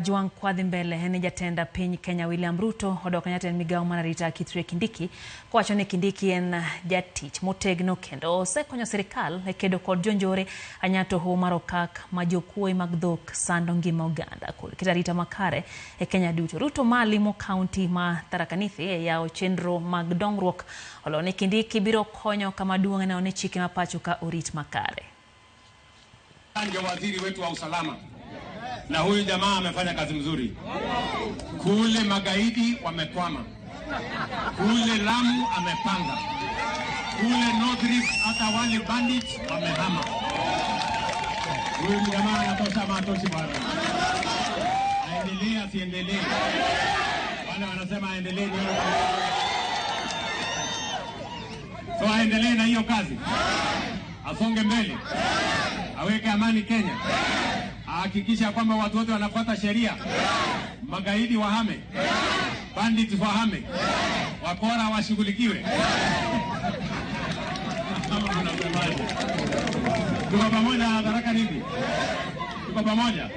Juang kwadhi mbele ni jatenda piny Kenya William Ruto odok nyatend migao mararita Kithure Kindiki kowacho ni Kindiki en jatich motegno kendo osekonyo sirikal e kedo kod jonjore anyato ho mar okak ma jokuoe mag dhok sando ngima oganda kod kitarita makare e Kenya duto. Ruto malimo kaunti ma Tharaka Nithi e yawo chenro mag dongruok oloni Kindiki biro konyo kama duong' ne one chike mapacho ka orit makare. Ndio waziri wetu wa usalama. Na huyu jamaa amefanya kazi mzuri. Kule magaidi wamekwama. Kule Lamu amepanga. Kule North Rift hata wale bandits wamehama. Huyu jamaa anatosha matoshi bwana. Aendelee asiendelee. Wale wanasema aendelee ndio. So aendelee na hiyo kazi. Asonge mbele. Aweke amani Kenya. Hakikisha kwamba watu wote wanafuata sheria. Magaidi wahame. Bandits wahame. Wakora washughulikiwe. Tuko pamoja Tharaka Nithi. Tuko pamoja.